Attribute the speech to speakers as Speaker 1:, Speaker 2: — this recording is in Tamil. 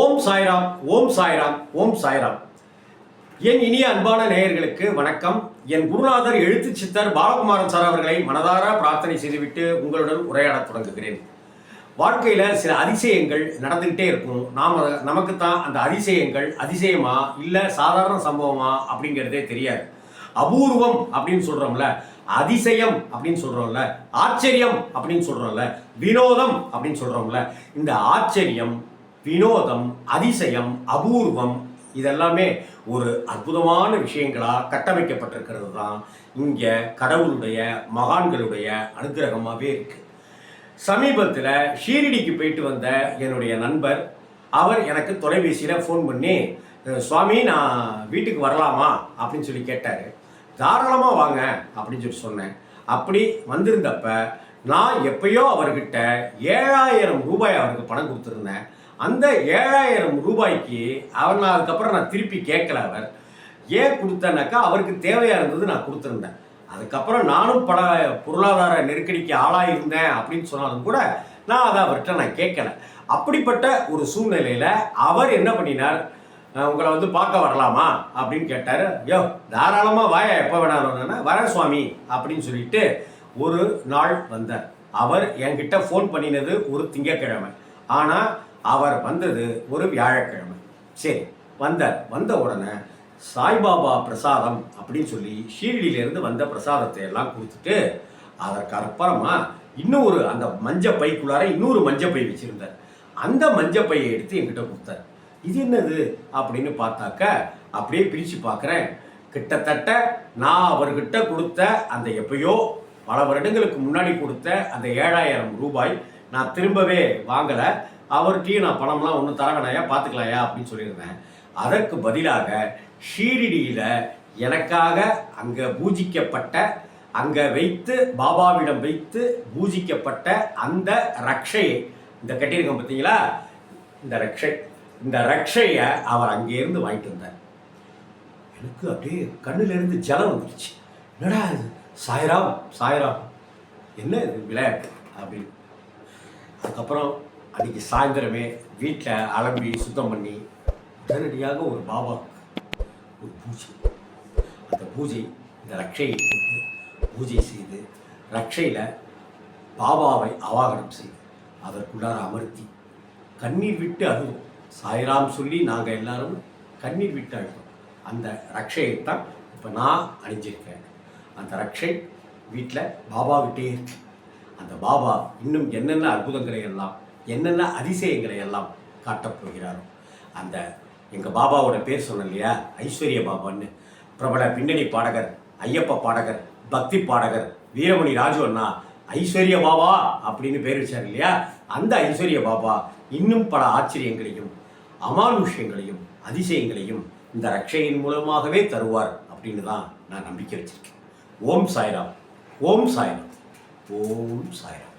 Speaker 1: ஓம் சாய்ராம், ஓம் சாய்ராம், ஓம் சாய்ராம். என் இனிய அன்பான நேயர்களுக்கு வணக்கம். என் குருநாதர் எழுத்து சித்தர் பாலகுமாரன் சார் அவர்களை மனதார பிரார்த்தனை செய்துவிட்டு உங்களுடன் உரையாட தொடங்குகிறேன். வாழ்க்கையில் சில அதிசயங்கள் நடந்துக்கிட்டே இருக்கும். நமக்குத்தான் அந்த அதிசயங்கள் அதிசயமா இல்லை சாதாரண சம்பவமா அப்படிங்கிறதே தெரியாது. அபூர்வம் அப்படின்னு சொல்கிறோம்ல, அதிசயம் அப்படின்னு சொல்கிறோம்ல, ஆச்சரியம் அப்படின்னு சொல்கிறோம்ல, வினோதம் அப்படின்னு சொல்கிறோம்ல, இந்த ஆச்சரியம், வினோதம், அதிசயம், அபூர்வம் இதெல்லாமே ஒரு அற்புதமான விஷயங்களாக கட்டமைக்கப்பட்டிருக்கிறது தான் இங்கே கடவுளுடைய மகான்களுடைய அனுகிரகமாகவே இருக்குது. சமீபத்தில் ஷீரடிக்கு போயிட்டு வந்த என்னுடைய நண்பர், அவர் எனக்கு தொலைபேசியில் ஃபோன் பண்ணி, சுவாமி நான் வீட்டுக்கு வரலாமா அப்படின்னு சொல்லி கேட்டார். தாராளமாக வாங்க அப்படின்னு சொல்லி சொன்னேன். அப்படி வந்திருந்தப்ப நான் எப்பயோ அவர்கிட்ட 7000 ரூபாய் அவருக்கு பணம் கொடுத்துருந்தேன். அந்த 7000 ரூபாய்க்கு நான் அதுக்கப்புறம் நான் திருப்பி கேட்கல. அவர் ஏன் கொடுத்தேன்னாக்கா அவருக்கு தேவையாக இருந்தது, நான் கொடுத்துருந்தேன். அதுக்கப்புறம் நானும் பல பொருளாதார நெருக்கடிக்கு ஆளாயிருந்தேன் அப்படின்னு சொன்னாலும் கூட நான் அதை அவர்கிட்ட நான் கேட்கல. அப்படிப்பட்ட ஒரு சூழ்நிலையில் அவர் என்ன பண்ணினார், உங்களை வந்து பார்க்க வரலாமா அப்படின்னு கேட்டார். யோ தாராளமாக வாயா, எப்போ வேணாலும் வரேன் சுவாமி அப்படின்னு சொல்லிட்டு ஒரு நாள் வந்தார். அவர் என்கிட்ட ஃபோன் பண்ணினது ஒரு திங்கட்கிழமை, ஆனால் அவர் வந்தது ஒரு வியாழக்கிழமை. சரி வந்தார். வந்த உடனே சாய்பாபா பிரசாதம் அப்படின்னு சொல்லி ஷீரடியிலேருந்து வந்த பிரசாதத்தை எல்லாம் கொடுத்துட்டு அதற்கு அப்புறமா இன்னொரு அந்த மஞ்சள் பைக்குள்ளார இன்னொரு மஞ்சள் பை வச்சுருந்தார். அந்த மஞ்சள் பையை எடுத்து என்கிட்ட கொடுத்தார். இது என்னது அப்படின்னு பார்த்தாக்க அப்படியே பிரித்து பார்க்குறேன். கிட்டத்தட்ட நான் அவர்கிட்ட கொடுத்த அந்த எப்பயோ பல வருடங்களுக்கு முன்னாடி கொடுத்த அந்த 7000 ரூபாய் நான் திரும்பவே வாங்கலை. அவர்கிட்டையும் நான் பணம்லாம் ஒன்றும் தர வேணாயா, பார்த்துக்கலாயா அப்படின்னு சொல்லியிருந்தேன். அதற்கு பதிலாக ஷீரடியில் எனக்காக அங்கே பூஜிக்கப்பட்ட, அங்கே வைத்து பாபாவிடம் வைத்து பூஜிக்கப்பட்ட அந்த ரக்ஷையை, இந்த கட்டியிருக்கோம் பார்த்தீங்களா, இந்த ரக்ஷையை அவர் அங்கேருந்து வாங்கிட்டு வந்தார். எனக்கு அப்படியே கண்ணிலேருந்து ஜலம் வந்துடுச்சு. என்னடா இது, சாய்ராம் சாய்ராம், என்ன இது விளையாட்டு அப்படின்னு. அதுக்கப்புறம் அன்றைக்கி சாயந்தரமே வீட்டில் அலம்பி சுத்தம் பண்ணி உடனடியாக ஒரு பாபா ஒரு பூஜை, அந்த பூஜை இந்த ரக்ஷையை கொண்டு பூஜை செய்து ரக்ஷையில் பாபாவை அவாகனம் செய்து அதற்குள்ளார அமர்த்தி கண்ணீர் விட்டு அழுவோம். சாய்ராம் சொல்லி நாங்கள் எல்லாரும் கண்ணீர் விட்டு அழுவோம். அந்த ரக்ஷையைத்தான் இப்போ நான் அணிஞ்சிருக்கேன். அந்த ரக்ஷை வீட்டில் பாபாவிட்டே இருக்கு. அந்த பாபா இன்னும் என்னென்ன அற்புதங்களை எல்லாம், என்னென்ன அதிசயங்களை எல்லாம் காட்டப் போகிறாரோ. அந்த எங்கள் பாபாவோட பேர் சொன்னேன் இல்லையா, ஐஸ்வர்ய பாபான்னு, பிரபல பின்னணி பாடகர், ஐயப்ப பாடகர், பக்தி பாடகர் வீரமணி ராஜு அண்ணா ஐஸ்வர்ய பாபா அப்படின்னு பேர் வச்சார் இல்லையா, அந்த ஐஸ்வர்ய பாபா இன்னும் பல ஆச்சரியங்களையும் அமானுஷ்யங்களையும் அதிசயங்களையும் இந்த ரக்ஷையின் மூலமாகவே தருவார் அப்படின்னு தான் நான் நம்பிக்கை வச்சிருக்கேன். ஓம் சாய்ராம், ஓம் சாய்ராம், ஓம் சாய்ராம்.